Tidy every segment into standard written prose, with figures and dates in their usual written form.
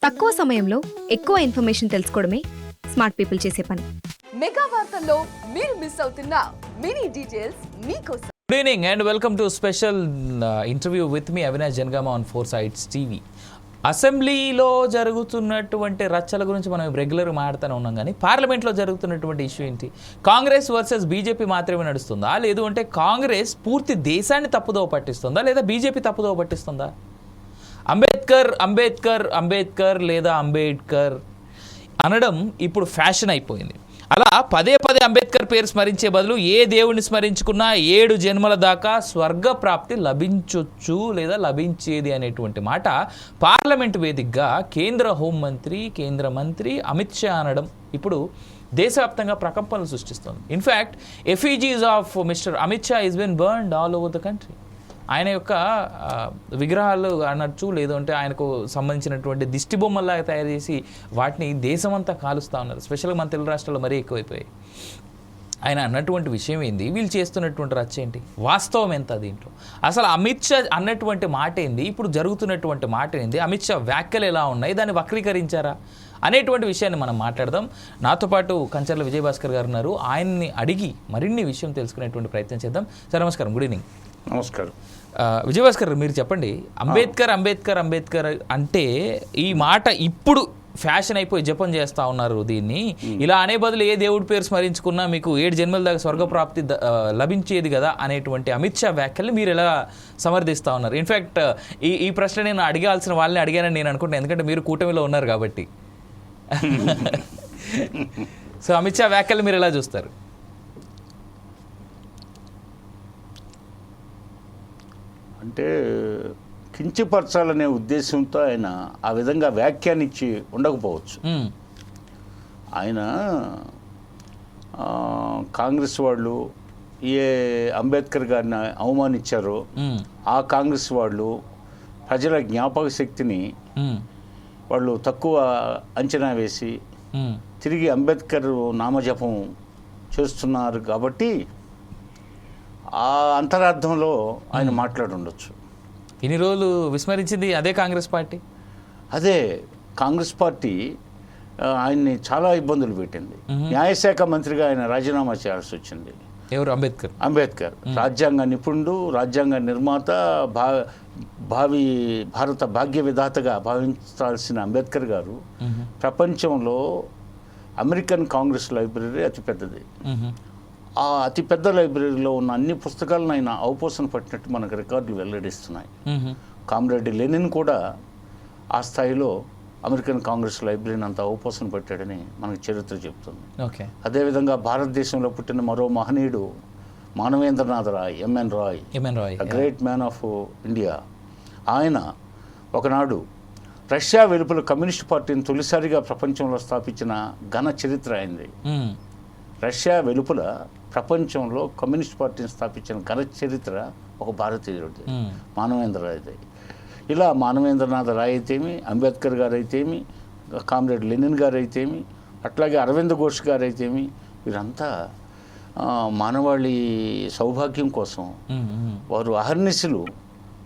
తక్కువ సమయంలో ఎక్కువ ఇన్ఫర్మేషన్ తెలుసుకోవడమే స్మార్ట్ పీపుల్ చేసే పని. మెగా వార్తల్లో మీరు మిస్ అవుతున్న మినీ డీటెయిల్స్ మీకోసం. Good evening and welcome to special interview with me Avinash Janagama on 4 Sides TV. అసెంబ్లీలో జరుగుతున్నటువంటి రచ్చల గురించి మనం రెగ్యులర్గా మాట్లాడుతూనే ఉన్నాం, కానీ పార్లమెంట్లో జరుగుతున్నటువంటి ఇష్యూ ఏంటి? కాంగ్రెస్ వర్సెస్ బీజేపీ మాత్రమే నడుస్తుందా, లేదు అంటే కాంగ్రెస్ పూర్తి దేశాన్ని తప్పుదోవ పట్టిస్తుందా, లేదా బీజేపీ తప్పుదోవ పట్టిస్తుందా? అంబేద్కర్ అంబేద్కర్ అంబేద్కర్ లేదా అంబేద్కర్ అనడం ఇప్పుడు ఫ్యాషన్ అయిపోయింది. అలా పదే పదే అంబేద్కర్ పేరు స్మరించే బదులు ఏ దేవుడిని స్మరించుకున్నా 7 జన్మల దాకా స్వర్గ ప్రాప్తి లభించొచ్చు లేదా లభించేది అనేటువంటి మాట పార్లమెంటు వేదికగా కేంద్ర హోంమంత్రి కేంద్ర మంత్రి అమిత్ షా అనడం ఇప్పుడు దేశవ్యాప్తంగా ప్రకంపనలు సృష్టిస్తుంది. In fact effigies of mister Amit Shah is been burned all over the country. ఆయన యొక్క విగ్రహాలు అనొచ్చు, లేదంటే ఆయనకు సంబంధించినటువంటి దిష్టి బొమ్మల్లాగా తయారు చేసి వాటిని దేశమంతా కాలుస్తూ ఉన్నారు. స్పెషల్గా మన తెలుగు రాష్ట్రాల్లో మరీ ఎక్కువైపోయాయి. ఆయన అన్నటువంటి విషయం ఏంది, వీళ్ళు చేస్తున్నటువంటి రచ్చ ఏంటి, వాస్తవం ఎంత దీంట్లో, అసలు అమిత్ షా అన్నటువంటి మాట ఏంది, ఇప్పుడు జరుగుతున్నటువంటి మాట ఏంది, అమిత్ షా వ్యాఖ్యలు ఎలా ఉన్నాయి, దాన్ని వక్రీకరించారా అనేటువంటి విషయాన్ని మనం మాట్లాడదాం. నాతో పాటు కంచర్ల విజయభాస్కర్ గారు ఉన్నారు. ఆయన్ని అడిగి మరిన్ని విషయం తెలుసుకునేటువంటి ప్రయత్నం చేద్దాం. సార్ నమస్కారం, గుడ్ ఈవినింగ్. నమస్కారం. విజయభాస్కర్ మీరు చెప్పండి, అంబేద్కర్ అంబేద్కర్ అంబేద్కర్ అంటే ఈ మాట ఇప్పుడు ఫ్యాషన్ అయిపోయి జపం చేస్తూ ఉన్నారు. దీన్ని ఇలా అనే బదులు ఏ దేవుడి పేరు స్మరించుకున్నా మీకు 7 జన్మల దాకా స్వర్గప్రాప్తి లభించేది కదా అనేటువంటి అమిత్ షా వ్యాఖ్యల్ని మీరు ఎలా సమర్థిస్తూ ఉన్నారు? ఇన్ఫ్యాక్ట్ ఈ ప్రశ్న నేను అడగాల్సిన వాళ్ళని అడిగానని నేను అనుకుంటున్నాను, ఎందుకంటే మీరు కూటమిలో ఉన్నారు కాబట్టి. సో అమిత్ షా వ్యాఖ్యలు మీరు ఎలా చూస్తారు? అంటే కించపరచాలనే ఉద్దేశంతో ఆయన ఆ విధంగా వ్యాఖ్యానించి ఉండకపోవచ్చు. ఆయన కాంగ్రెస్ వాళ్ళు ఏ అంబేద్కర్ గారిని అవమానించారో ఆ కాంగ్రెస్ వాళ్ళు ప్రజల జ్ఞాపక శక్తిని వాళ్ళు తక్కువ అంచనా వేసి తిరిగి అంబేద్కర్ నామజపం చేస్తున్నారు కాబట్టి ఆ అంతరార్థంలో ఆయన మాట్లాడుండొచ్చు. ఇన్ని రోజులు విస్మరించింది అదే కాంగ్రెస్ పార్టీ. అదే కాంగ్రెస్ పార్టీ ఆయన్ని చాలా ఇబ్బందులు పెట్టింది. న్యాయశాఖ మంత్రిగా ఆయన రాజీనామా చేయాల్సి వచ్చింది. ఎవరు? అంబేద్కర్ రాజ్యాంగ నిపుణుడు, రాజ్యాంగ నిర్మాత, భావి భారత భాగ్య విధాతగా భావించాల్సిన అంబేద్కర్ గారు ప్రపంచంలో అమెరికన్ కాంగ్రెస్ లైబ్రరీ అతిపెద్దది. ఆ అతిపెద్ద లైబ్రరీలో ఉన్న అన్ని పుస్తకాలను ఆయన అవపోసన పట్టినట్టు మనకు రికార్డులు వెల్లడిస్తున్నాయి. కామ్రేడ్ లెనిన్ కూడా ఆ స్థాయిలో అమెరికన్ కాంగ్రెస్ లైబ్రరీని అంత అవపోసన పట్టాడని మనకు చరిత్ర చెప్తుంది. అదేవిధంగా భారతదేశంలో పుట్టిన మరో మహనీయుడు Manavendranath Roy, MN Roy, great man of India. ఆయన ఒకనాడు రష్యా వెలుపల కమ్యూనిస్ట్ పార్టీని తొలిసారిగా ప్రపంచంలో స్థాపించిన ఘన చరిత్ర అయింది. రష్యా వెలుపల ప్రపంచంలో కమ్యూనిస్ట్ పార్టీని స్థాపించిన ఘన చరిత్ర ఒక భారతీయుడి, మానవేంద్ర రాయ్ది. ఇలా మానవేంద్రనాథ్ రాయ్ అయితేమి, అంబేద్కర్ గారు అయితేమి, కామ్రేడ్ లెనిన్ గారు అయితేమి, అట్లాగే అరవింద్ ఘోష్ గారు అయితేమి, వీరంతా మానవాళి సౌభాగ్యం కోసం వారు అహర్నిశలు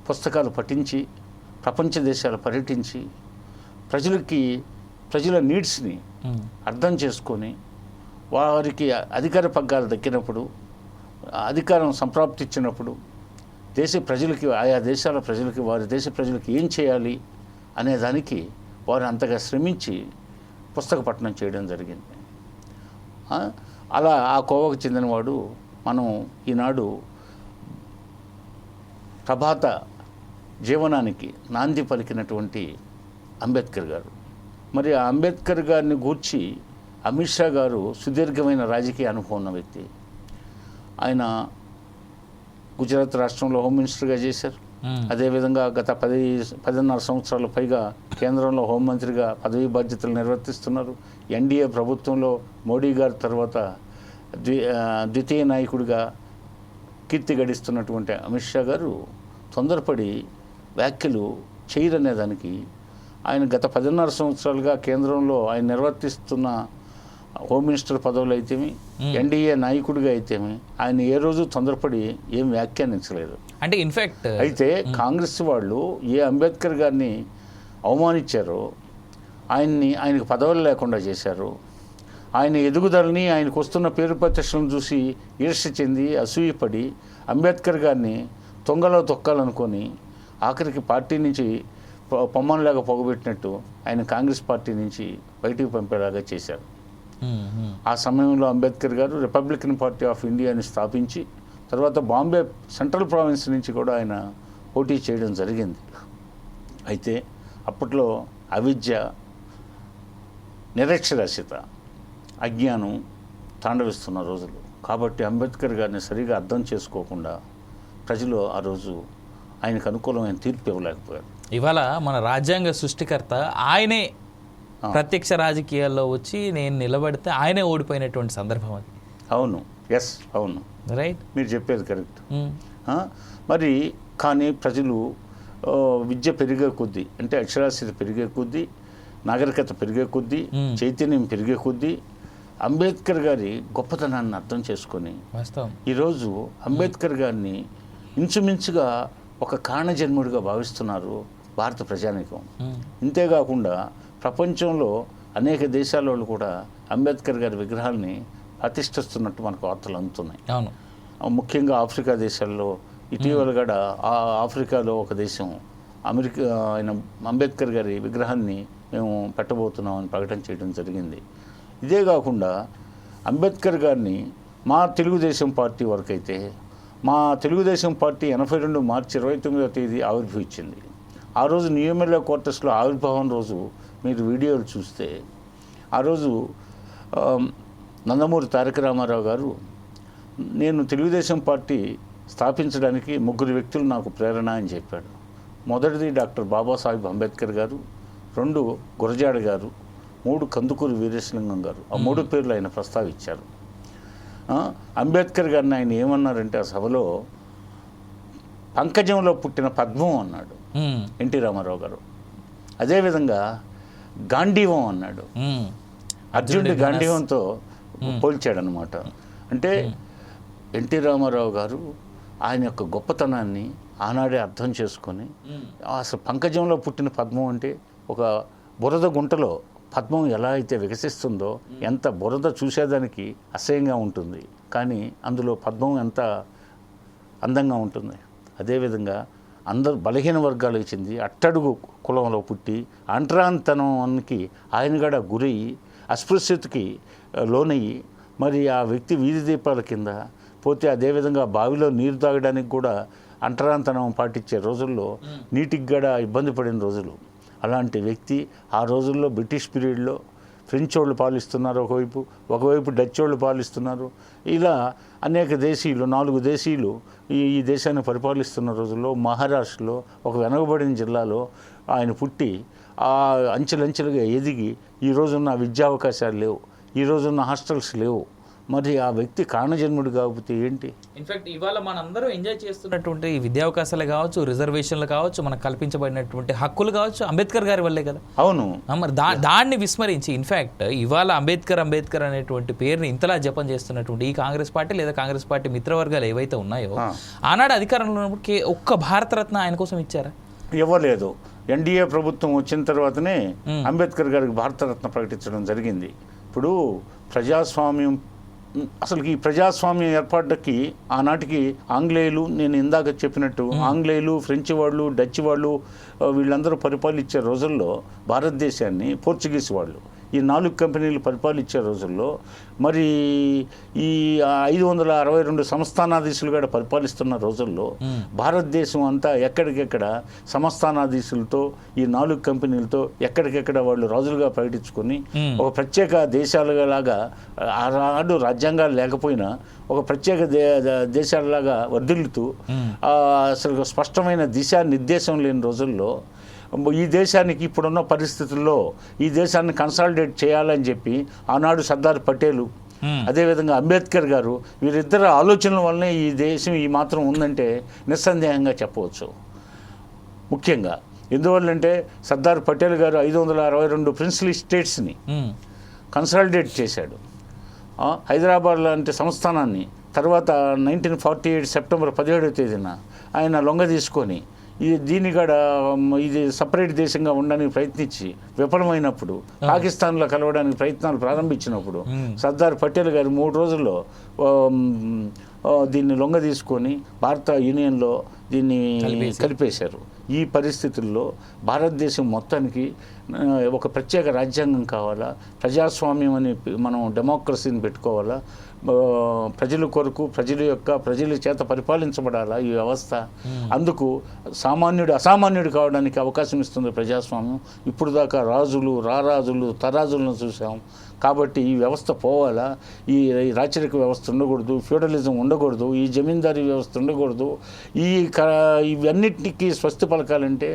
పుస్తకాలు పఠించి ప్రపంచ దేశాలు పర్యటించి ప్రజల నీడ్స్ని అర్థం చేసుకొని వారికి అధికార పగ్గాలు దక్కినప్పుడు, అధికారం సంప్రాప్తించినప్పుడు ప్రజలకి, ఆయా దేశాల ప్రజలకి, వారి దేశ ప్రజలకి ఏం చేయాలి అనేదానికి వారు అంతగా శ్రమించి పుస్తక పఠనం చేయడం జరిగింది. అలా ఆ కోవకు చెందినవాడు మనం ఈనాడు ప్రభాత జీవనానికి నాంది పలికినటువంటి అంబేద్కర్ గారు. మరి ఆ అంబేద్కర్ గారిని గూర్చి అమిత్ షా గారు సుదీర్ఘమైన రాజకీయ అనుభవం ఉన్న వ్యక్తి. ఆయన గుజరాత్ రాష్ట్రంలో హోమ్ మినిస్టర్గా చేశారు. అదేవిధంగా గత 10-10.5 సంవత్సరాల పైగా కేంద్రంలో హోంమంత్రిగా పదవీ బాధ్యతలు నిర్వర్తిస్తున్నారు. ఎన్డీఏ ప్రభుత్వంలో మోడీ గారి తర్వాత ద్వితీయ నాయకుడిగా కీర్తి గడిస్తున్నటువంటి అమిత్ షా గారు తొందరపడి వ్యాఖ్యలు చేయరనే దానికి ఆయన గత 10.5 సంవత్సరాలుగా కేంద్రంలో ఆయన నిర్వర్తిస్తున్న హోమ్ మినిస్టర్ పదవులు అయితేమి, ఎన్డీఏ నాయకుడిగా అయితేమి ఆయన ఏ రోజు తొందరపడి ఏం వ్యాఖ్యానించలేదు. అంటే ఇన్ఫ్యాక్ట్ అయితే కాంగ్రెస్ వాళ్ళు ఏ అంబేద్కర్ గారిని అవమానించారో ఆయనకు పదవులు లేకుండా చేశారు. ఆయన ఎదుగుదలని, ఆయనకు వస్తున్న పేరు ప్రతిష్టలను చూసి ఈర్ష్య చెంది అసూయపడి అంబేద్కర్ గారిని తొంగలో తొక్కాలనుకొని ఆఖరికి పార్టీ నుంచి పొమ్మనలాగా పొగబెట్టినట్టు ఆయన కాంగ్రెస్ పార్టీ నుంచి బయటికి పంపేలాగా చేశారు. ఆ సమయంలో అంబేద్కర్ గారు రిపబ్లికన్ పార్టీ ఆఫ్ ఇండియాని స్థాపించి తర్వాత బాంబే సెంట్రల్ ప్రావిన్స్ నుంచి కూడా ఆయన పోటీ చేయడం జరిగింది. అయితే అప్పట్లో అవిద్య, నిరక్షరాస్యత, అజ్ఞానం తాండవిస్తున్న రోజులు కాబట్టి అంబేద్కర్ గారిని సరిగా అర్థం చేసుకోకుండా ప్రజలు ఆ రోజు ఆయనకు అనుకూలమైన తీర్పు ఇవ్వలేకపోయారు. ఇవాళ మన రాజ్యాంగ సృష్టికర్త ఆయనే ప్రత్యక్ష రాజకీయాల్లో వచ్చి నేను నిలబడితే ఆయనే ఓడిపోయినటువంటి సందర్భం అది. అవును, ఎస్, అవును, రైట్, మీరు చెప్పేది కరెక్ట్. మరి కానీ ప్రజలు విద్య పెరిగే కొద్దీ, అంటే అక్షరాస్యత పెరిగే కొద్దీ, నాగరికత పెరిగే కొద్దీ, చైతన్యం పెరిగే కొద్దీ అంబేద్కర్ గారి గొప్పతనాన్ని అర్థం చేసుకొని ఈరోజు అంబేద్కర్ గారిని ఇంచుమించుగా ఒక కారణజన్ముడిగా భావిస్తున్నారు భారత ప్రజానీకం. ఇంతేకాకుండా ప్రపంచంలో అనేక దేశాల వాళ్ళు కూడా అంబేద్కర్ గారి విగ్రహాలని ప్రతిష్ఠిస్తున్నట్టు మనకు వార్తలు అందుతున్నాయి. అవును, ముఖ్యంగా ఆఫ్రికా దేశాల్లో ఇటీవల కూడా ఆఫ్రికాలో ఒక దేశం ఆయన అంబేద్కర్ గారి విగ్రహాన్ని మేము పెట్టబోతున్నామని ప్రకటన చేయడం జరిగింది. ఇదే కాకుండా అంబేద్కర్ గారిని మా తెలుగుదేశం పార్టీ వరకైతే మా తెలుగుదేశం పార్టీ 82 మార్చి 29వ తేదీ ఆవిర్భవించింది. ఆ రోజు న్యూమెల్లో క్వార్టర్స్లో ఆవిర్భావం రోజు మీరు వీడియోలు చూస్తే ఆ రోజు నందమూరి తారక రామారావు గారు నేను తెలుగుదేశం పార్టీ స్థాపించడానికి 3 వ్యక్తులు నాకు ప్రేరణ అని చెప్పాడు. మొదటిది డాక్టర్ బాబాసాహెబ్ అంబేద్కర్ గారు, 2 గురజాడ గారు, 3 కందుకూరి వీరేశలింగం గారు. ఆ 3 పేర్లు ఆయన ప్రస్తావించారు. అంబేద్కర్ గారిని ఆయన ఏమన్నారంటే ఆ సభలో పంకజంలో పుట్టిన పద్మం అన్నాడు ఎన్టీ రామారావు గారు. అదేవిధంగా గాంధీవం అన్నాడు, అర్జునుడి గాంధీవంతో పోల్చాడనమాట. అంటే ఎన్టీ రామారావు గారు ఆయన యొక్క గొప్పతనాన్ని ఆనాడే అర్థం చేసుకొని అసలు పంకజంలో పుట్టిన పద్మం అంటే ఒక బురద గుంటలో పద్మం ఎలా అయితే వికసిస్తుందో, ఎంత బురద చూసేదానికి అసహ్యంగా ఉంటుంది, కానీ అందులో పద్మం ఎంత అందంగా ఉంటుంది. అదేవిధంగా అందరూ బలహీన వర్గాలకు చెంది అట్టడుగు కులంలో పుట్టి అంటరాంతనానికి ఆయన కూడా గురయ్యి అస్పృశ్యతకి లోనయ్యి మరి ఆ వ్యక్తి వీధి దీపాల కింద పోతే అదేవిధంగా బావిలో నీరు తాగడానికి కూడా అంటరాంతనం పాటించే రోజుల్లో నీటికి కూడా ఇబ్బంది పడిన రోజులు. అలాంటి వ్యక్తి ఆ రోజుల్లో బ్రిటిష్ పీరియడ్లో ఫ్రెంచ్ వాళ్ళు పాలిస్తున్నారు ఒకవైపు డచ్ వాళ్ళు పాలిస్తున్నారు. ఇలా అనేక దేశీయులు 4 దేశీయులు ఈ దేశాన్ని పరిపాలిస్తున్న రోజుల్లో మహారాష్ట్రలో ఒక వెనకబడిన జిల్లాలో ఆయన పుట్టి ఆ అంచెలంచెలుగా ఎదిగి ఈ రోజున్న విద్యావకాశాలు లేవు, ఈ రోజున్న హాస్టల్స్ లేవు. మరి ఆ వ్యక్తి కారణజన్ముడు కాకపోతే ఏంటి? ఇన్ఫాక్ట్ ఇవాళ మనందరూ ఎంజాయ్ చేస్తున్నటువంటి విద్యావకాశాలు కావచ్చు, రిజర్వేషన్లు కావచ్చు, మనకు కల్పించబడినటువంటి హక్కులు కావచ్చు అంబేద్కర్ గారి వల్లే కదా. అవును, మరి దాన్ని విస్మరించి ఇన్ఫాక్ట్ ఇవాళ అంబేద్కర్ అనేటువంటి పేరుని ఇంతలా జపం చేస్తున్నటువంటి ఈ కాంగ్రెస్ పార్టీ లేదా కాంగ్రెస్ పార్టీ మిత్రవర్గాలు ఏవైతే ఉన్నాయో ఆనాడు అధికారంలో ఉన్నప్పుడు ఒక్క భారతరత్న ఆయన కోసం ఇచ్చారా? ఇవ్వలేదు. ఎన్డీఏ ప్రభుత్వం వచ్చిన తర్వాతనే అంబేద్కర్ గారికి భారతరత్న ప్రకటించడం జరిగింది. ఇప్పుడు ప్రజాస్వామ్యం అసలు ఈ ప్రజాస్వామ్యం ఏర్పాటుకి ఆనాటికి ఆంగ్లేయులు, నేను ఇందాక చెప్పినట్టు ఆంగ్లేయులు, ఫ్రెంచ్ వాళ్ళు, డచ్ వాళ్ళు వీళ్ళందరూ పరిపాలించే రోజుల్లో భారతదేశాన్ని పోర్చుగీస్ వాళ్ళు ఈ 4 కంపెనీలు పరిపాలించే రోజుల్లో మరి ఈ 562 సంస్థానాధీశులు కూడా పరిపాలిస్తున్న రోజుల్లో భారతదేశం అంతా ఎక్కడికెక్కడ సంస్థానాధీశులతో ఈ 4 కంపెనీలతో ఎక్కడికెక్కడ వాళ్ళు రాజులుగా ప్రకటించుకొని ఒక ప్రత్యేక దేశాలలాగా ఆనాడు రాజ్యాంగాలు లేకపోయినా ఒక ప్రత్యేక దేశాలలాగా వర్ధిల్లుతూ అసలు స్పష్టమైన దిశానిర్దేశం లేని రోజుల్లో ఈ దేశానికి ఇప్పుడున్న పరిస్థితుల్లో ఈ దేశాన్ని కన్సాలిడేట్ చేయాలని చెప్పి ఆనాడు సర్దార్ పటేలు అదేవిధంగా అంబేద్కర్ గారు వీరిద్దరు ఆలోచనల వల్లనే ఈ దేశం ఈ మాత్రం ఉందంటే నిస్సందేహంగా చెప్పవచ్చు. ముఖ్యంగా ఎందువల్లంటే సర్దార్ పటేల్ గారు 562 ప్రిన్స్లీ స్టేట్స్ని కన్సాలిడేట్ చేశాడు. హైదరాబాద్ లాంటి సంస్థానాన్ని తర్వాత 1948 సెప్టెంబర్ 17వ తేదీన ఆయన లొంగ తీసుకొని దీని కూడా ఇది సపరేట్ దేశంగా ఉండడానికి ప్రయత్నించి విఫలమైనప్పుడు పాకిస్తాన్లో కలవడానికి ప్రయత్నాలు ప్రారంభించినప్పుడు సర్దార్ పటేల్ గారు 3 రోజుల్లో దీన్ని లొంగ తీసుకొని భారత యూనియన్లో దీన్ని కలిపేశారు. ఈ పరిస్థితుల్లో భారతదేశం మొత్తానికి ఒక ప్రత్యేక రాజ్యాంగం కావాలా, ప్రజాస్వామ్యం అని మనం డెమోక్రసీని పెట్టుకోవాలా, ప్రజల కొరకు ప్రజల చేత పరిపాలించబడాలా ఈ వ్యవస్థ. అందుకు అసామాన్యుడు కావడానికి అవకాశం ఇస్తుంది ప్రజాస్వామ్యం. ఇప్పుడు దాకా రాజులు, రారాజులు, తరాజులను చూసాం. కాబట్టి ఈ వ్యవస్థ పోవాలా, ఈ రాచరిక వ్యవస్థ ఉండకూడదు, ఫ్యూడలిజం ఉండకూడదు, ఈ జమీందారీ వ్యవస్థ ఉండకూడదు. ఇవన్నిటికీ స్వస్తి పలకాలంటే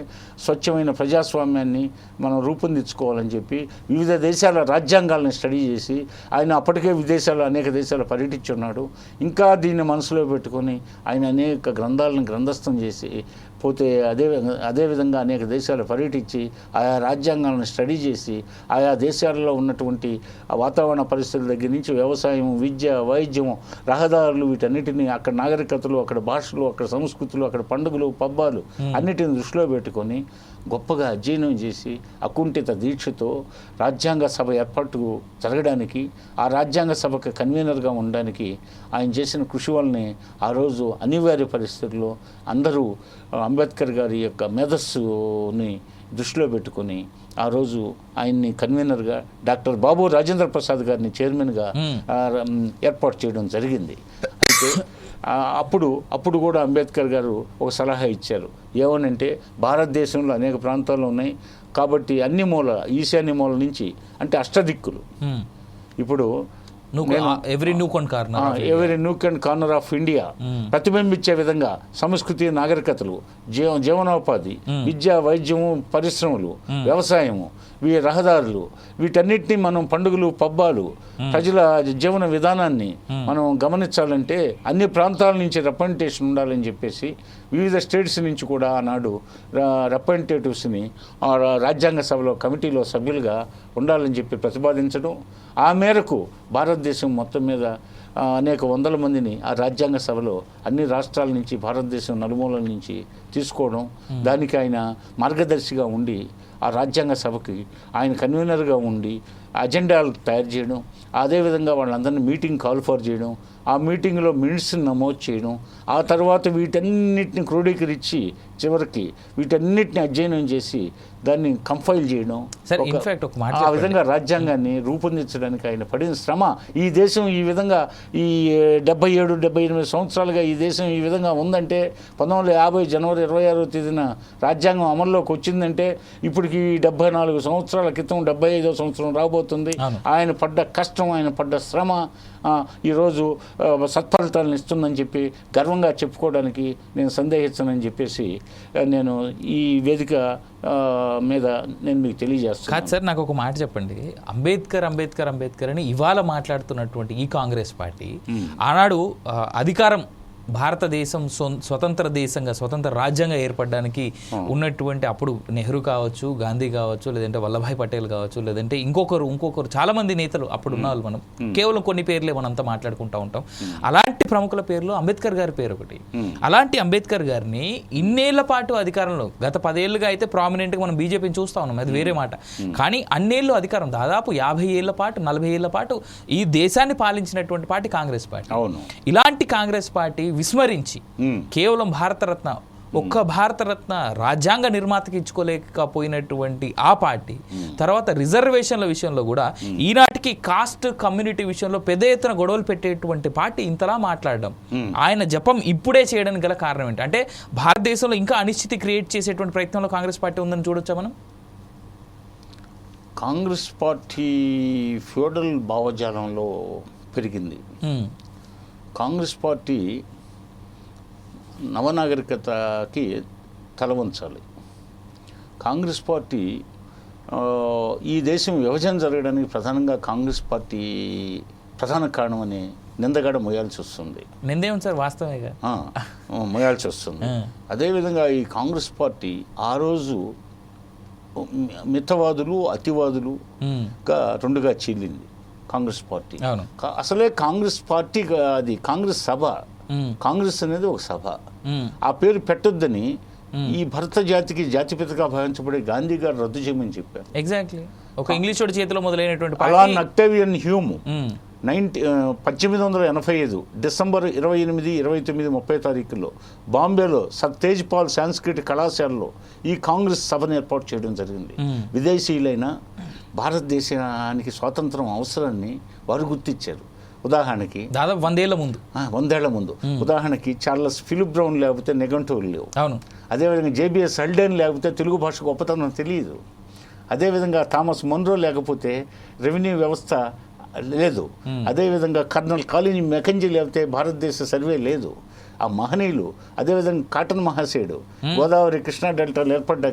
స్వచ్ఛమైన ప్రజాస్వామ్యాన్ని మనం రూపొందించుకోవాలని చెప్పి వివిధ దేశాల రాజ్యాంగాలను స్టడీ చేసి ఆయన అప్పటికే అనేక దేశాలు పర్యటించున్నాడు. ఇంకా దీన్ని మనసులో పెట్టుకొని ఆయన అనేక గ్రంథాలను గ్రంథస్థం చేసి పోతే అదేవిధంగా అనేక దేశాలు పర్యటించి ఆయా రాజ్యాంగాలను స్టడీ చేసి ఆయా దేశాలలో ఉన్నటువంటి వాతావరణ పరిస్థితుల దగ్గర నుంచి వ్యవసాయం, విద్య, వైద్యం, రహదారులు, వీటన్నిటిని అక్కడ నాగరికతలు, అక్కడ భాషలు, అక్కడ సంస్కృతులు, అక్కడ పండుగలు, పబ్బాలు అన్నిటిని దృష్టిలో పెట్టుకొని గొప్పగా అధ్యయనం చేసి అకుంఠిత దీక్షతో రాజ్యాంగ సభ ఏర్పాటు జరగడానికి, ఆ రాజ్యాంగ సభకు కన్వీనర్గా ఉండడానికి ఆయన చేసిన కృషి వల్లనే ఆ రోజు అనివార్య పరిస్థితుల్లో అందరూ అంబేద్కర్ గారి యొక్క మేధస్సుని దృష్టిలో పెట్టుకొని ఆ రోజు ఆయన్ని కన్వీనర్గా డాక్టర్ బాబు రాజేంద్ర ప్రసాద్ గారిని చైర్మన్గా ఏర్పాటు చేయడం జరిగింది. అయితే అప్పుడు కూడా అంబేద్కర్ గారు ఒక సలహా ఇచ్చారు. ఏమనంటే భారతదేశంలో అనేక ప్రాంతాలు ఉన్నాయి కాబట్టి అన్ని ఈశాన్య మూల నుంచి అంటే అష్టదిక్కులు, ఇప్పుడు every nook and corner of India ప్రతిబింబించే విధంగా సంస్కృతి, నాగరికతలు, జీవనోపాధి, విద్య, వైద్యము, పరిశ్రమలు, వ్యవసాయము, రహదారులు, వీటన్నిటిని మనం పండుగలు, పబ్బాలు, ప్రజల జీవన విధానాన్ని మనం గమనించాలంటే అన్ని ప్రాంతాల నుంచి రిప్రజెంటేషన్ ఉండాలని చెప్పేసి వివిధ స్టేట్స్ నుంచి కూడా ఆనాడు రిప్రజెంటేటివ్స్ని రాజ్యాంగ సభలో కమిటీలో సభ్యులుగా ఉండాలని చెప్పి ప్రతిపాదించడం, ఆ మేరకు భారతదేశం మొత్తం మీద అనేక వందల మందిని ఆ రాజ్యాంగ సభలో అన్ని రాష్ట్రాల నుంచి, భారతదేశం నలుమూలల నుంచి తీసుకోవడం, దానికి ఆయన మార్గదర్శిగా ఉండి ఆ రాజ్యాంగ సభకి ఆయన కన్వీనర్గా ఉండి అజెండాలు తయారు చేయడం, అదేవిధంగా వాళ్ళందరినీ మీటింగ్ కాల్ ఫర్ చేయడం, ఆ మీటింగ్లో మినిట్స్ని నమోదు చేయడం, ఆ తర్వాత వీటన్నిటిని క్రోడీకరించి చివరికి వీటన్నిటిని అధ్యయనం చేసి దాన్ని కంపైల్ చేయడం, ఆ విధంగా రాజ్యాంగాన్ని రూపొందించడానికి ఆయన పడిన శ్రమ. ఈ దేశం ఈ విధంగా ఈ 77-78 సంవత్సరాలుగా ఈ దేశం ఈ విధంగా ఉందంటే 1950 జనవరి 26వ తేదీన రాజ్యాంగం అమల్లోకి వచ్చిందంటే ఇప్పటికి 74 సంవత్సరాల క్రితం 75వ సంవత్సరం రాబోతుంది. ఆయన పడ్డ కష్టం, ఆయన పడ్డ శ్రమ ఈరోజు సత్ఫలితాలను ఇస్తుందని చెప్పి గర్వంగా చెప్పుకోవడానికి నేను సందేహించనని చెప్పేసి నేను ఈ వేదిక మీద నేను మీకు తెలియజేస్తాను. కాదు సార్, నాకు ఒక మాట చెప్పండి. అంబేద్కర్ అని ఇవాళ మాట్లాడుతున్నటువంటి ఈ కాంగ్రెస్ పార్టీ ఆనాడు అధికారం భారతదేశం స్వతంత్ర దేశంగా, స్వతంత్ర రాజ్యంగా ఏర్పడడానికి ఉన్నటువంటి అప్పుడు నెహ్రూ కావచ్చు, గాంధీ కావచ్చు, లేదంటే వల్లభాయ్ పటేల్ కావచ్చు, లేదంటే ఇంకొకరు చాలా మంది నేతలు అప్పుడు ఉన్న వాళ్ళు, మనం కేవలం కొన్ని పేర్లే మనంతా మాట్లాడుకుంటూ ఉంటాం. అలాంటి ప్రముఖుల పేర్లు అంబేద్కర్ గారి పేరు ఒకటి. అలాంటి అంబేద్కర్ గారిని ఇన్నేళ్ల పాటు అధికారంలో, గత 10 ఏళ్ళుగా అయితే ప్రామినెంట్గా మనం బీజేపీని చూస్తా ఉన్నాం, అది వేరే మాట. కానీ అన్నేళ్ళు అధికారం, దాదాపు 50 ఏళ్ల పాటు 40 ఏళ్ల పాటు ఈ దేశాన్ని పాలించినటువంటి పార్టీ కాంగ్రెస్ పార్టీ. ఇలాంటి కాంగ్రెస్ పార్టీ విస్మరించి కేవలం భారతరత్న, ఒక్క భారతరత్న రాజ్యాంగ నిర్మాతకి ఇచ్చుకోలేకపోయినటువంటి ఆ పార్టీ తర్వాత రిజర్వేషన్ల విషయంలో కూడా ఈనాటికి కాస్ట్ కమ్యూనిటీ విషయంలో పెద్ద ఎత్తున గొడవలు పెట్టేటువంటి పార్టీ ఇంతలా మాట్లాడడం, ఆయన జపం ఇప్పుడే చేయడానికి గల కారణం ఏంటి? అంటే భారతదేశంలో ఇంకా అనిశ్చితి క్రియేట్ చేసేటువంటి ప్రయత్నంలో కాంగ్రెస్ పార్టీ ఉందని చూడొచ్చా మనం? కాంగ్రెస్ పార్టీ ఫ్యూడల్ భావజాలంలో పెరిగింది. కాంగ్రెస్ పార్టీ నవనాగరికతకి తల వంచాలి. కాంగ్రెస్ పార్టీ ఈ దేశం విభజన జరగడానికి ప్రధానంగా కాంగ్రెస్ పార్టీ ప్రధాన కారణం అని నిందగడ మోయాల్సి వస్తుంది. నిందేముంది సార్, వాస్తవేగా మోయాల్సి వస్తుంది. అదేవిధంగా ఈ కాంగ్రెస్ పార్టీ ఆ రోజు మితవాదులు, అతివాదులుగా రెండుగా చీలింది కాంగ్రెస్ పార్టీ. అసలే కాంగ్రెస్ పార్టీ అది కాంగ్రెస్ సభ, కాంగ్రెస్ అనేది ఒక సభ. ఆ పేరు పెట్టొద్దని ఈ భరత జాతికి జాతిపితగా భావించబడే గాంధీ గారు రద్దు చేయమని చెప్పారు. ఎగ్జాక్ట్లీ ఒక ఇంగ్లీష్ వాడి చేతిలో మొదలైనటువంటి అలాన్ అక్టేవియన్ హ్యూమ్ 1885 డిసెంబర్ 28, 29, 30 తారీఖుల్లో బాంబేలో సర్ తేజ్ పాల్ సాంస్క్రిట్ కళాశాలలో ఈ కాంగ్రెస్ సభను ఏర్పాటు చేయడం జరిగింది. విదేశీయులైన భారతదేశానికి స్వాతంత్రం అవసరాన్ని వారు గుర్తించారు. ఉదాహరణకి దాదాపు 100 ఏళ్ల ముందు ఉదాహరణకి చార్లెస్ ఫిలిప్ బ్రౌన్ లేకపోతే నిఘంటువులు లేవు. అవును. అదేవిధంగా జేబిఎస్ హల్డేన్ లేకపోతే తెలుగు భాష గొప్పతనం తెలియదు. అదేవిధంగా థామస్ మన్రో లేకపోతే రెవెన్యూ వ్యవస్థ లేదు. అదేవిధంగా కర్నల్ కాలిన్ మెకంజీ లేకపోతే భారతదేశ సర్వే లేదు. ఆ మహనీయులు, అదేవిధంగా కాటన్ మహాశయుడు గోదావరి కృష్ణా డెల్టాలు ఏర్పడ్డ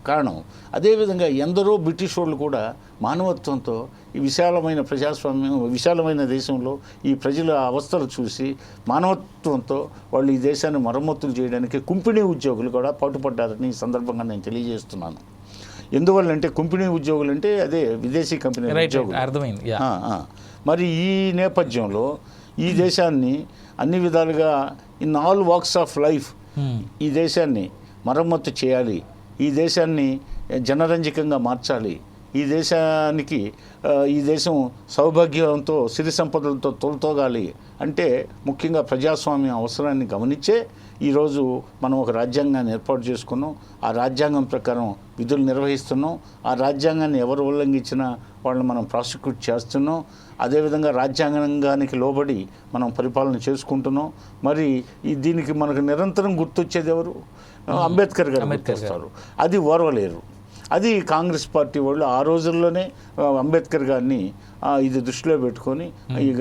కారణం. అదేవిధంగా ఎందరో బ్రిటిష్ వాళ్ళు కూడా మానవత్వంతో ఈ విశాలమైన ప్రజాస్వామ్యం, విశాలమైన దేశంలో ఈ ప్రజల అవస్థలు చూసి మానవత్వంతో వాళ్ళు ఈ దేశాన్ని మరమ్మతులు చేయడానికి కుంపిణీ ఉద్యోగులు కూడా పాటుపడ్డారని ఈ సందర్భంగా నేను తెలియజేస్తున్నాను. ఎందువల్లంటే కుంపిణీ ఉద్యోగులు అంటే అదే విదేశీ కంపెనీ ఉద్యోగులు. అర్థమైంది. మరి ఈ నేపథ్యంలో ఈ దేశాన్ని అన్ని విధాలుగా in all walks of life ఈ దేశాన్ని మరమ్మతు చేయాలి, ఈ దేశాన్ని జనరంజకంగా మార్చాలి, ఈ దేశానికి ఈ దేశం సౌభాగ్యంతో సిరి సంపదలతో తొలతోగాలి అంటే ముఖ్యంగా ప్రజాస్వామ్యం అవసరాన్ని గమనించే ఈరోజు మనం ఒక రాజ్యాంగాన్ని ఏర్పాటు చేసుకున్నాం. ఆ రాజ్యాంగం ప్రకారం విధులు నిర్వహిస్తున్నాం. ఆ రాజ్యాంగాన్ని ఎవరు ఉల్లంఘించినా వాళ్ళని మనం ప్రాసిక్యూట్ చేస్తున్నాం. అదేవిధంగా రాజ్యాంగానికి లోబడి మనం పరిపాలన చేసుకుంటున్నాం. మరి దీనికి మనకు నిరంతరం గుర్తొచ్చేది ఎవరు? అంబేద్కర్ గారు గుర్తొస్తారు. అది ఓర్వలేరు. అది కాంగ్రెస్ పార్టీ వాళ్ళు ఆ రోజుల్లోనే అంబేద్కర్ గారిని ఇది దృష్టిలో పెట్టుకొని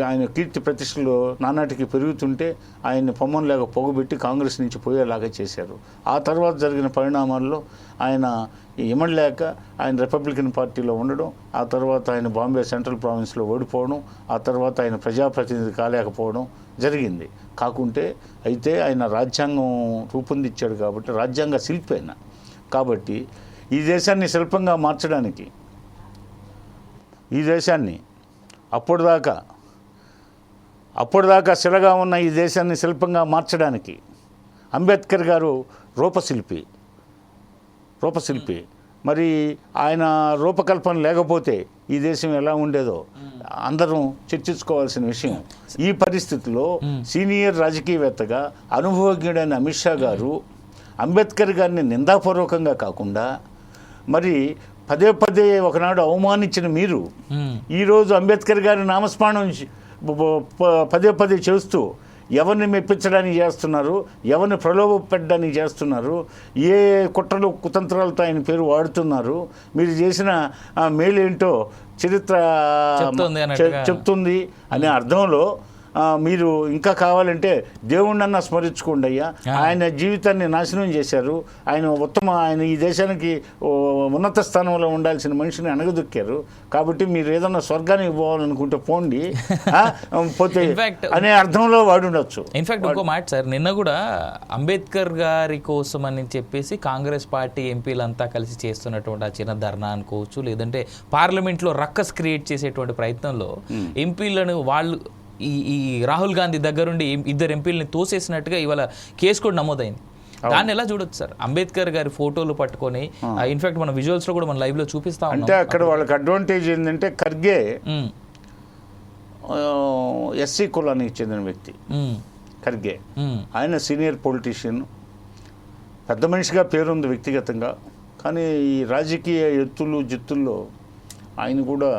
ఆయన కీర్తి ప్రతిష్టలు నానాటికి పెరుగుతుంటే ఆయన్ని పొమ్మలేక పొగబెట్టి కాంగ్రెస్ నుంచి పోయేలాగా చేశారు. ఆ తర్వాత జరిగిన పరిణామాల్లో ఆయన ఇమడలేక ఆయన రిపబ్లికన్ పార్టీలో ఉండడం, ఆ తర్వాత ఆయన బాంబే సెంట్రల్ ప్రావిన్స్లో ఓడిపోవడం, ఆ తర్వాత ఆయన ప్రజాప్రతినిధి కాలేకపోవడం జరిగింది. కాకుంటే అయితే ఆయన రాజ్యాంగం రూపొందించాడు కాబట్టి రాజ్యాంగ శిల్పి అయిన కాబట్టి ఈ దేశాన్ని శిల్పంగా మార్చడానికి, ఈ దేశాన్ని అప్పటిదాకా శిలగా ఉన్న ఈ దేశాన్ని శిల్పంగా మార్చడానికి అంబేద్కర్ గారు రూపశిల్పి. మరి ఆయన రూపకల్పన లేకపోతే ఈ దేశం ఎలా ఉండేదో అందరం చర్చించుకోవాల్సిన విషయం. ఈ పరిస్థితిలో సీనియర్ రాజకీయవేత్తగా అనుభవజ్ఞుడైన అమిత్ షా గారు అంబేద్కర్ గారిని నిందాపూర్వకంగా కాకుండా మరి పదే ఒకనాడు అవమానించిన మీరు ఈరోజు అంబేద్కర్ గారి నామస్మరణం పదే చేస్తూ ఎవరిని మెప్పించడానికి చేస్తున్నారు, ఎవరిని ప్రలోభ పెట్టడానికి చేస్తున్నారు, ఏ కుట్రలు కుతంత్రాలతో ఆయన పేరు వాడుతున్నారు, మీరు చేసిన మేలేంటో చరిత్ర చెప్తుంది అనే అర్థంలో మీరు ఇంకా కావాలంటే దేవుణ్ణన్నా స్మరించుకోండి అయ్యా. ఆయన జీవితాన్ని నాశనం చేశారు. ఆయన ఈ దేశానికి ఉన్నత స్థానంలో ఉండాల్సిన మనిషిని అణగదొక్కారు. కాబట్టి మీరు ఏదన్నా స్వర్గానికి పోవాలనుకుంటే పోండి పోతే అనే అర్థంలో వాడుండొచ్చు. ఇన్ఫాక్ట్ ఇంకో మాట సార్, నిన్న కూడా అంబేద్కర్ గారి కోసం అని చెప్పేసి కాంగ్రెస్ పార్టీ ఎంపీలంతా కలిసి చేస్తున్నటువంటి ఆ చిన్న ధర్నా అనుకోవచ్చు, లేదంటే పార్లమెంట్లో రక్కస్ క్రియేట్ చేసేటువంటి ప్రయత్నంలో ఎంపీలను వాళ్ళు ఈ రాహుల్ గాంధీ దగ్గరుండి 2 ఎంపీలని తోసేసినట్టుగా ఇవాళ కేసు కూడా నమోదైంది. దాన్ని ఎలా చూడొచ్చు సార్? అంబేద్కర్ గారి ఫోటోలు పట్టుకొని ఇన్ఫాక్ట్ మన విజువల్స్ లో కూడా మన లైవ్ లో చూపిస్తా అంటే అక్కడ వాళ్ళకి అడ్వాంటేజ్ ఏంటంటే ఖర్గే ఎస్సీ కులానికి చెందిన వ్యక్తి. ఖర్గే ఆయన సీనియర్ పొలిటీషియన్, పెద్ద మనిషిగా పేరుంది వ్యక్తిగతంగా. కానీ ఈ రాజకీయ ఎత్తులు జిత్తుల్లో ఆయన కూడా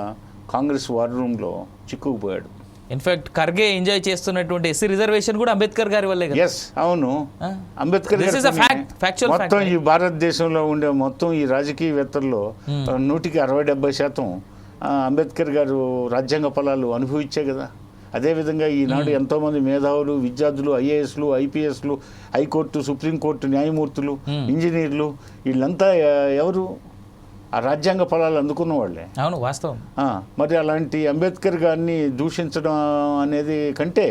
కాంగ్రెస్ వార్ రూమ్లో చిక్కుకుపోయాడు. ఇన్ఫాక్ట్ ఖర్గే ఎంజాయ్ చేస్తున్నటువంటి ఎస్సీ రిజర్వేషన్ కూడా అంబేద్కర్ గారి వల్లే కదా. ఎస్, అవును. అంబేద్కర్ మొత్తం ఈ భారతదేశంలో ఉండే మొత్తం ఈ రాజకీయవేత్తల్లో 100-60-70% అంబేద్కర్ గారు రాజ్యాంగ ఫలాలు అనుభవించే కదా. అదేవిధంగా ఈనాడు ఎంతోమంది మేధావులు, విద్యార్థులు, ఐఏఎస్లు, ఐపీఎస్లు, హైకోర్టు, సుప్రీంకోర్టు న్యాయమూర్తులు, ఇంజనీర్లు వీళ్ళంతా ఎవరు? ఆ రాజ్యాంగ ఫలాలు అందుకున్న వాళ్ళే. అవును, వాస్తవం. మరి అలాంటి అంబేద్కర్ గారిని దూషించడం అనేది కంటే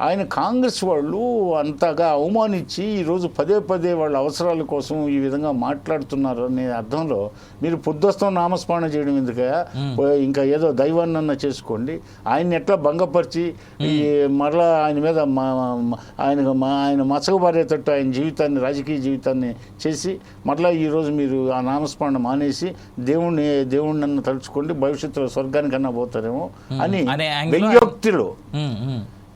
ఆయన కాంగ్రెస్ వాళ్ళు అంతగా అవమానించి ఈరోజు పదే పదే వాళ్ళ అవసరాల కోసం ఈ విధంగా మాట్లాడుతున్నారు అనే అర్థంలో మీరు పొద్దుస్తం నామస్మరణ చేయడం ఎందుకయా, ఇంకా ఏదో దైవాన్నన్నా చేసుకోండి. ఆయన్ని ఎట్లా భంగపరిచి ఈ మరలా ఆయన మీద ఆయన మసకబారేటట్టు ఆయన జీవితాన్ని, రాజకీయ జీవితాన్ని చేసి మరలా ఈరోజు మీరు ఆ నామస్మరణ మానేసి దేవుణ్ణి తలుచుకోండి, భవిష్యత్తులో స్వర్గానికన్నా పోతారేమో అని వ్యంగ్యోక్తిలో,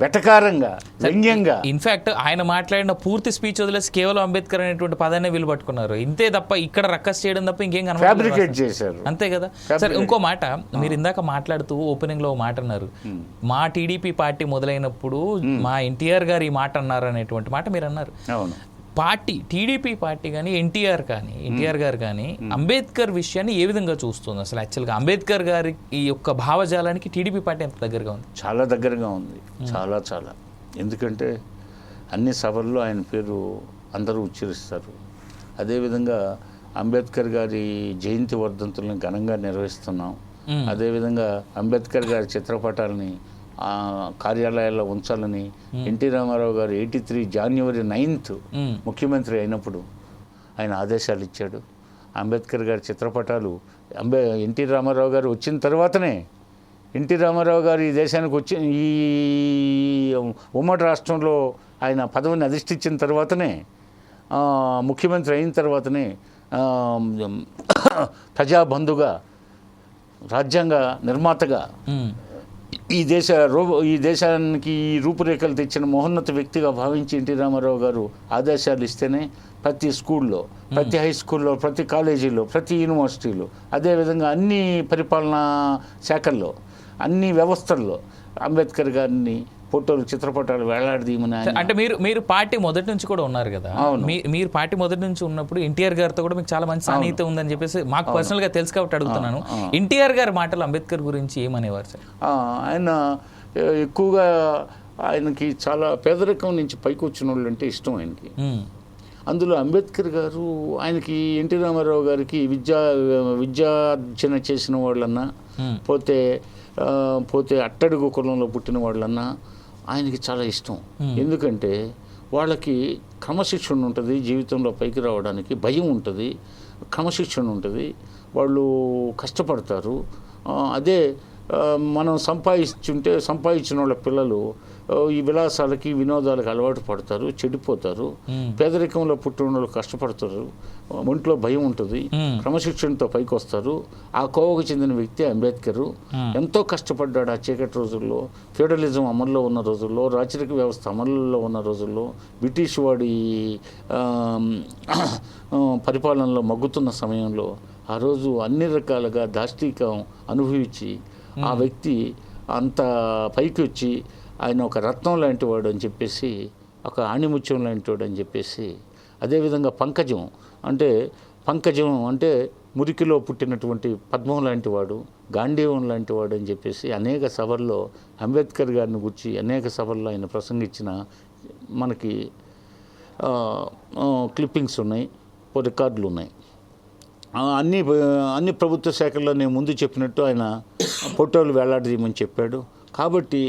వెటకారంగా, వ్యంగ్యంగా. ఇన్ఫాక్ట్ ఆయన మాట్లాడిన పూర్తి స్పీచ్ వదిలేసి కేవలం అంబేద్కర్ అనేటువంటి పదాన్ని వీలు పట్టుకున్నారు. ఇంతే తప్ప ఇక్కడ రక్కస్ చేయడం తప్ప ఇంకేం ఫ్యాబ్రికేట్ చేశారు. అంతే కదా. సరే, ఇంకో మాట మీరు ఇందాక మాట్లాడుతూ ఓపెనింగ్ లో మాట అన్నారు, మా టీడీపీ పార్టీ మొదలైనప్పుడు మా ఎన్టీఆర్ గారు ఈ మాట అన్నారు అనేటువంటి మాట మీరు అన్నారు. అవును. పార్టీ టీడీపీ పార్టీ కానీ ఎన్టీఆర్ గారు కానీ అంబేద్కర్ విషయాన్ని ఏ విధంగా చూస్తుంది అసలు? యాక్చువల్గా అంబేద్కర్ గారి ఈ యొక్క భావజాలానికి టీడీపీ పార్టీ ఎంత దగ్గరగా ఉంది? చాలా దగ్గరగా ఉంది, చాలా చాలా. ఎందుకంటే అన్ని సభల్లో ఆయన పేరు అందరూ ఉచ్చరిస్తారు. అదేవిధంగా అంబేద్కర్ గారి జయంతి వర్ధంతులను ఘనంగా నిర్వహిస్తున్నాం. అదేవిధంగా అంబేద్కర్ గారి చిత్రపటాలని కార్యాలయాల్లో ఉంచాలని ఎన్టీ రామారావు గారు 83 జనవరి 9th ముఖ్యమంత్రి అయినప్పుడు ఆయన ఆదేశాలు ఇచ్చాడు. అంబేద్కర్ గారి చిత్రపటాలు ఎన్టీ రామారావు గారు వచ్చిన తర్వాతనే, ఎన్టీ రామారావు గారు ఈ దేశానికి వచ్చి ఈ ఉమ్మడి రాష్ట్రంలో ఆయన పదవిని అధిష్ఠించిన తర్వాతనే, ముఖ్యమంత్రి అయిన తర్వాతనే ప్రజాబంధుగా, రాజ్యాంగ నిర్మాతగా, ఈ దేశానికి ఈ రూపురేఖలు తెచ్చిన మహోన్నత వ్యక్తిగా భావించి ఎన్టీ రామారావు గారు ఆదేశాలు ఇస్తేనే ప్రతి స్కూల్లో, ప్రతి హై స్కూల్లో, ప్రతి కాలేజీలో, ప్రతి యూనివర్సిటీలో, అదేవిధంగా అన్ని పరిపాలనా శాఖల్లో, అన్ని వ్యవస్థల్లో అంబేద్కర్ గారిని ఫోటోలు, చిత్రపటాలు వేలాడదీయమని. అంటే మీరు పార్టీ మొదటి నుంచి కూడా ఉన్నారు కదా, మీరు పార్టీ మొదటి నుంచి ఉన్నప్పుడు ఎన్టీఆర్ గారితో కూడా మీకు చాలా మంచి సాన్నిహిత్యం ఉందని చెప్పేసి మాకు పర్సనల్గా తెలుసు కాబట్టి అడుగుతున్నాను. ఎన్టీఆర్ గారి మాటలు అంబేద్కర్ గురించి ఏమనేవారు సార్? ఆయన ఎక్కువగా, ఆయనకి చాలా పేదరికం నుంచి పైకి వచ్చిన వాళ్ళు అంటే ఇష్టం ఆయనకి. అందులో అంబేద్కర్ గారు ఆయనకి, ఎన్టీ రామారావు గారికి విద్యార్జన చేసిన వాళ్ళన్నా, పోతే అట్టడుగు కులంలో పుట్టిన వాళ్ళన్నా ఆయనకి చాలా ఇష్టం. ఎందుకంటే వాళ్ళకి క్రమశిక్షణ ఉంటుంది, జీవితంలో పైకి రావడానికి భయం ఉంటుంది, క్రమశిక్షణ ఉంటుంది, వాళ్ళు కష్టపడతారు. అదే మనం సంపాదించిన వాళ్ళ పిల్లలు ఈ విలాసాలకి, వినోదాలకు అలవాటు పడతారు, చెడిపోతారు. పేదరికంలో పుట్టిన వాళ్ళు కష్టపడతారు, ఒంట్లో భయం ఉంటుంది, క్రమశిక్షణతో పైకి వస్తారు. ఆ కోవకు చెందిన వ్యక్తి అంబేద్కర్. ఎంతో కష్టపడ్డాడు ఆ చీకటి రోజుల్లో, ఫ్యూడలిజం అమల్లో ఉన్న రోజుల్లో, రాచరిక వ్యవస్థ అమల్లో ఉన్న రోజుల్లో, బ్రిటిష్ వాడి పరిపాలనలో మగ్గుతున్న సమయంలో ఆ రోజు అన్ని రకాలుగా దాష్టీకం అనుభవించి ఆ వ్యక్తి అంత పైకి వచ్చి ఆయన ఒక రత్నం లాంటి వాడు అని చెప్పేసి, ఒక ఆణిముత్యం లాంటి వాడు అని చెప్పేసి, అదేవిధంగా పంకజం అంటే మురికిలో పుట్టినటువంటి పద్మం లాంటి వాడు, గాంధీవం లాంటి వాడు అని చెప్పేసి అనేక సభల్లో అంబేద్కర్ గారిని గురించి అనేక సభల్లో ఆయన ప్రసంగించిన మనకి క్లిప్పింగ్స్ ఉన్నాయి, రికార్డులు ఉన్నాయి. అన్ని ప్రభుత్వ శాఖల్లో నేను ముందు చెప్పినట్టు ఆయన ఫోటోలు వేలాడదీయమని చెప్పాడు. కాబట్టి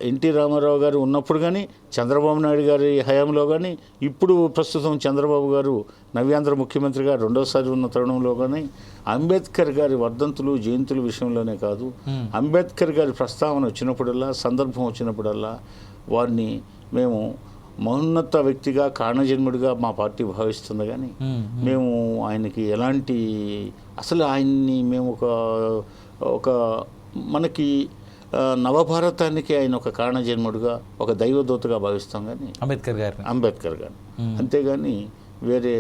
ఎన్టీ రామారావు గారు ఉన్నప్పుడు కానీ, చంద్రబాబు నాయుడు గారి హయాంలో కానీ, ఇప్పుడు ప్రస్తుతం చంద్రబాబు గారు నవ్యాంధ్ర ముఖ్యమంత్రిగా రెండోసారి ఉన్న తరుణంలో కానీ, అంబేద్కర్ గారి వర్ధంతులు, జయంతుల విషయంలోనే కాదు, అంబేద్కర్ గారి ప్రస్తావన వచ్చినప్పుడల్లా, సందర్భం వచ్చినప్పుడల్లా వారిని మేము మహోన్నత వ్యక్తిగా, కారణజన్ముడిగా మా పార్టీ భావిస్తుంది. కానీ మేము ఆయనకి ఎలాంటి, అసలు ఆయన్ని మేము ఒక మనకి నవభారతానికి ఆయన ఒక కారణజన్ముడిగా, ఒక దైవదూతగా భావిస్తాం. కానీ అంబేద్కర్ గారు అంతేగాని వేరే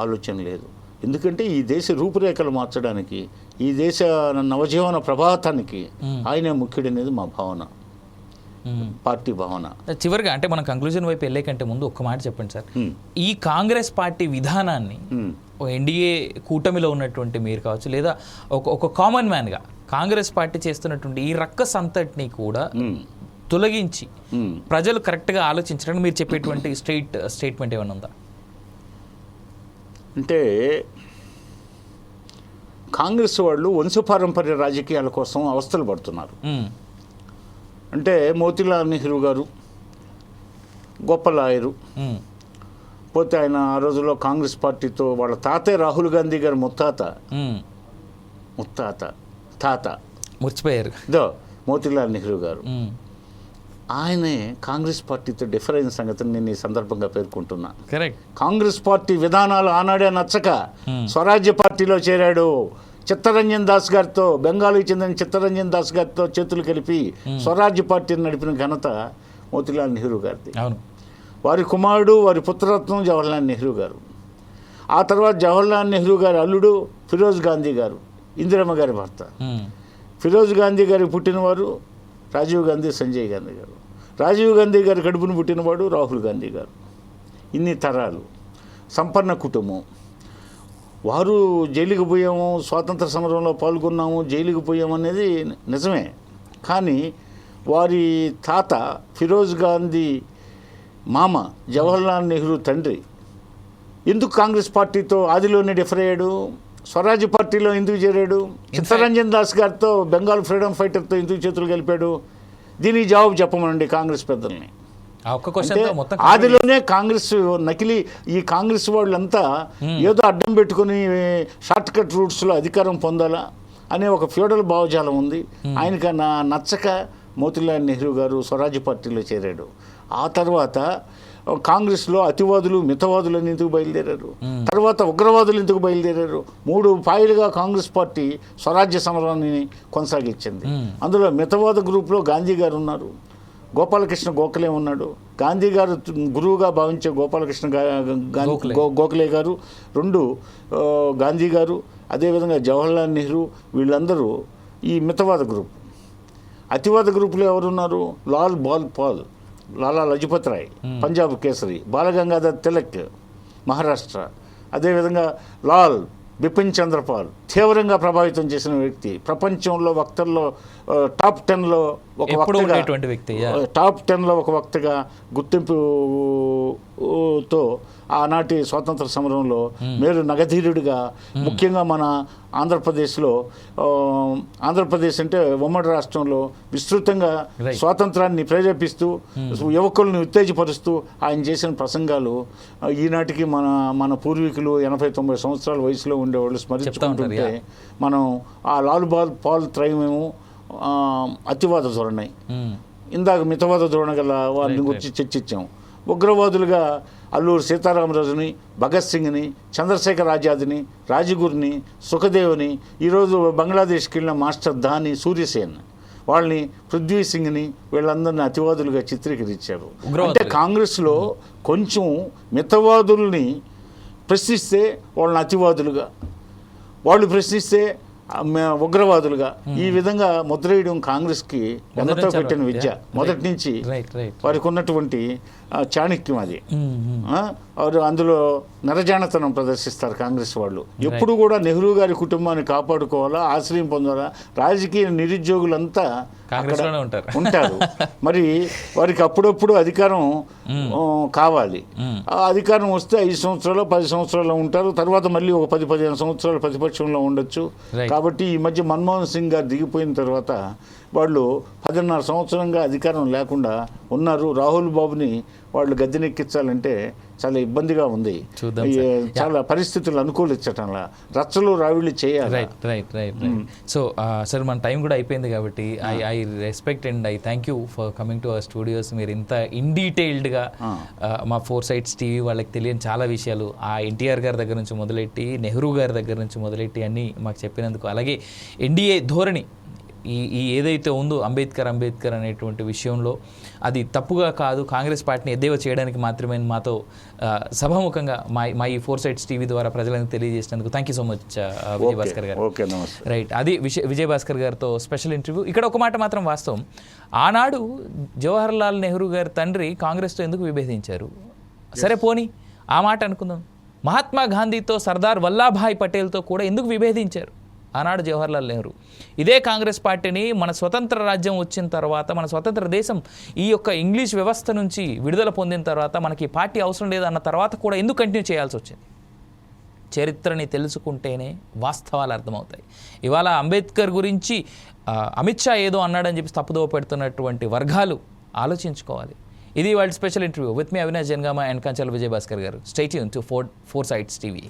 ఆలోచన లేదు. ఎందుకంటే ఈ దేశ రూపురేఖలు మార్చడానికి, ఈ దేశ నవజీవన ప్రభాతానికి ఆయనే ముఖ్యుడనేది మా భావన, పార్టీ భావన. చివరిగా అంటే మనం కంక్లూజన్ వైపు వెళ్ళే కంటే ముందు ఒక్క మాట చెప్పండి సార్. ఈ కాంగ్రెస్ పార్టీ విధానాన్ని ఎన్డీఏ కూటమిలో ఉన్నటువంటి మీరు కావచ్చు, లేదా ఒక కామన్ మ్యాన్గా కాంగ్రెస్ పార్టీ చేస్తున్నటువంటి ఈ రక్కస్ అంతటినీ కూడా తొలగించి ప్రజలు కరెక్ట్గా ఆలోచించడానికి మీరు చెప్పేటువంటి స్టేట్మెంట్ ఏమైనా ఉందా? అంటే కాంగ్రెస్ వాళ్ళు వంశపారంపర్య రాజకీయాల కోసం అవస్థలు పడుతున్నారు. అంటే మోతీలాల్ నెహ్రూ గారు, గొప్ప లాయరు. పోతే ఆయన ఆ రోజుల్లో కాంగ్రెస్ పార్టీతో వాళ్ళ తాతయ్య రాహుల్ గాంధీ గారి తాత ముచ్చిపోయారు మోతీలాల్ నెహ్రూ గారు. ఆయనే కాంగ్రెస్ పార్టీతో డిఫరెన్స్ సంగతిని నేను ఈ సందర్భంగా పేర్కొంటున్నా. కరెక్ట్. కాంగ్రెస్ పార్టీ విధానాలు ఆనాడే నచ్చక స్వరాజ్య పార్టీలో చేరాడు. చిత్తరంజన్ దాస్ గారితో, బెంగాల్కి చెందిన చిత్తరంజన్ దాస్ గారితో చేతులు కలిపి స్వరాజ్య పార్టీని నడిపిన ఘనత మోతీలాల్ నెహ్రూ గారిది. వారి కుమారుడు, వారి పుత్రరత్నం జవహర్లాల్ నెహ్రూ గారు. ఆ తర్వాత జవహర్లాల్ నెహ్రూ గారి అల్లుడు ఫిరోజ్ గాంధీ గారు, ఇందిరమ్మ గారి భర్త. ఫిరోజ్ గాంధీ గారికి పుట్టినవారు రాజీవ్ గాంధీ, సంజయ్ గాంధీ గారు. రాజీవ్ గాంధీ గారి కడుపును పుట్టినవాడు రాహుల్ గాంధీ గారు. ఇన్ని తరాలు, సంపన్న కుటుంబం. వారు జైలుకి పోయాము, స్వాతంత్ర సమరంలో పాల్గొన్నాము, జైలుకి పోయాము అనేది నిజమే. కానీ వారి తాత ఫిరోజ్ గాంధీ మామ జవహర్లాల్ నెహ్రూ తండ్రి ఎందుకు కాంగ్రెస్ పార్టీతో ఆదిలోనే డిఫర్ అయ్యాడు? స్వరాజ్య పార్టీలో ఎందుకు చేరాడు? చిత్తరంజన్ దాస్ గారితో, బెంగాల్ ఫ్రీడమ్ ఫైటర్తో ఎందుకు చేతులు కలిపాడు? దీనికి జవాబు చెప్పమనండి కాంగ్రెస్ పెద్దల్ని. ఆదిలోనే కాంగ్రెస్ నకిలీ, ఈ కాంగ్రెస్ వాళ్ళంతా ఏదో అడ్డం పెట్టుకుని షార్ట్ కట్ రూట్స్లో అధికారం పొందాలా అనే ఒక ఫ్యూడల్ భావజాలం ఉంది. ఆయనకు నచ్చక మోతీలాల్ నెహ్రూ గారు స్వరాజ్య పార్టీలో చేరాడు. ఆ తర్వాత కాంగ్రెస్లో అతివాదులు, మితవాదులు ఎందుకు బయలుదేరారు? తర్వాత ఉగ్రవాదులు ఎందుకు బయలుదేరారు? 3 పాయలుగా కాంగ్రెస్ పార్టీ స్వరాజ్య సమరాన్ని కొనసాగించింది. అందులో మితవాద గ్రూప్లో గాంధీ గారు ఉన్నారు, గోపాలకృష్ణ గోఖలే ఉన్నాడు. గాంధీ గారు గురువుగా భావించే గోపాలకృష్ణ గోఖలే గారు, 2 గాంధీ గారు, అదేవిధంగా జవహర్లాల్ నెహ్రూ, వీళ్ళందరూ ఈ మితవాద గ్రూప్. అతివాద గ్రూపులో ఎవరున్నారు? లాలా లజపత్ రాయ్, పంజాబ్ కేసరి, బాలగంగాధర్ తిలక్, మహారాష్ట్ర, అదేవిధంగా లాల్ బిపిన్ చంద్రపాల్ తీవ్రంగా ప్రభావితం చేసిన వ్యక్తి. ప్రపంచంలో వక్తల్లో టాప్ 10లో ఒక వక్తగా గుర్తింపుతో ఆనాటి స్వాతంత్ర సమరంలో మేరు నగధీరుడిగా, ముఖ్యంగా మన ఆంధ్రప్రదేశ్ అంటే ఉమ్మడి రాష్ట్రంలో విస్తృతంగా స్వాతంత్రాన్ని ప్రేరేపిస్తూ, యువకులను ఉత్తేజపరుస్తూ ఆయన చేసిన ప్రసంగాలు ఈనాటికి మన పూర్వీకులు 80-90 సంవత్సరాల వయసులో ఉండేవాళ్ళు స్మరించుకుంటుంటే మనం ఆ లాల్ పాల్ త్రయమేమో అతివాద ధోరణి, ఇందాక మితవాద ధోరణ గల వారిని గురించి చర్చించాం. ఉగ్రవాదులుగా అల్లూరు సీతారామరాజుని, భగత్ సింగ్ని, చంద్రశేఖర్ ఆజాద్ని, రాజ్గురుని, సుఖదేవ్ని, ఈరోజు బంగ్లాదేశ్కి వెళ్ళిన మాస్టర్ ధాని, సూర్యసేన్, వాళ్ళని, పృథ్వీ సింగ్ని, వీళ్ళందరినీ అతివాదులుగా చిత్రీకరించారు. అంటే కాంగ్రెస్లో కొంచెం మితవాదుల్ని ప్రశ్నిస్తే వాళ్ళని అతివాదులుగా, వాళ్ళు ప్రశ్నిస్తే ఉగ్రవాదులుగా, ఈ విధంగా ముద్రేయడం కాంగ్రెస్కి ఎంతో పెట్టిన విద్య. మొదటి నుంచి వారికి ఉన్నటువంటి చాణక్యం అది. వారు అందులో నరజానతనం ప్రదర్శిస్తారు కాంగ్రెస్ వాళ్ళు. ఎప్పుడు కూడా నెహ్రూ గారి కుటుంబాన్ని కాపాడుకోవాలా, ఆశ్రయం పొందాలా. రాజకీయ నిరుద్యోగులంతా అక్కడ ఉంటారు. మరి వారికి అప్పుడప్పుడు అధికారం కావాలి. ఆ అధికారం వస్తే 5 సంవత్సరాలు 10 సంవత్సరాలు ఉంటారు. తర్వాత మళ్ళీ ఒక 10-15 సంవత్సరాలు ప్రతిపక్షంలో ఉండొచ్చు. కాబట్టి ఈ మధ్య మన్మోహన్ సింగ్ గారు దిగిపోయిన తర్వాత వాళ్ళు 10.5 సంవత్సరంగా అధికారం లేకుండా ఉన్నారు. రాహుల్ బాబుని వాళ్ళు గద్దెనెక్కించాలంటే చాలా ఇబ్బందిగా ఉంది. చాలా పరిస్థితులు అనుకూలించటంలా రచ్చలు రావిళ్ళు చేయాలి. రైట్. సో సార్, మన టైం కూడా అయిపోయింది కాబట్టి I respect and I thank you for coming to our studios. మీరు ఇంత ఇన్ డీటెయిల్డ్గా మా 4 Sides టీవీ వాళ్ళకి తెలియని చాలా విషయాలు, ఆ ఎన్టీఆర్ గారి దగ్గర నుంచి మొదలెట్టి, నెహ్రూ గారి దగ్గర నుంచి మొదలెట్టి అన్నీ మాకు చెప్పినందుకు, అలాగే ఎన్డీఏ ధోరణి ఈ ఏదైతే ఉందో అంబేద్కర్ అనేటువంటి విషయంలో అది తప్పుగా కాదు, కాంగ్రెస్ పార్టీని ఎద్దేవా చేయడానికి మాత్రమే మాతో సభాముఖంగా మా ఈ 4 Sides టీవీ ద్వారా ప్రజలకు తెలియజేసినందుకు thank you so much Vijayabhaskar garu. Right, అది విజయభాస్కర్ గారితో స్పెషల్ ఇంటర్వ్యూ. ఇక్కడ ఒక మాట మాత్రం వాస్తవం, ఆనాడు జవహర్లాల్ నెహ్రూ గారి తండ్రి కాంగ్రెస్తో ఎందుకు విభేదించారు? సరే పోనీ ఆ మాట అనుకుందాం. మహాత్మా గాంధీతో, సర్దార్ వల్లభాయ్ పటేల్తో కూడా ఎందుకు విభేదించారు ఆనాడు జవహర్లాల్ నెహ్రూ? ఇదే కాంగ్రెస్ పార్టీని మన స్వతంత్ర రాజ్యం వచ్చిన తర్వాత, మన స్వతంత్ర దేశం ఈ యొక్క ఇంగ్లీష్ వ్యవస్థ నుంచి విడుదల పొందిన తర్వాత మనకి పార్టీ అవసరం లేదన్న తర్వాత కూడా ఎందుకు కంటిన్యూ చేయాల్సి వచ్చింది? చరిత్రని తెలుసుకుంటేనే వాస్తవాలు అర్థమవుతాయి. ఇవాళ అంబేద్కర్ గురించి అమిత్ షా ఏదో అన్నాడని చెప్పి తప్పుదోవ పెడుతున్నటువంటి వర్గాలు ఆలోచించుకోవాలి. ఇది వాళ్ళ special interview with me Avinash Janagama and Kanchala Vijayabhaskar garu. Stay tune to four sights TV.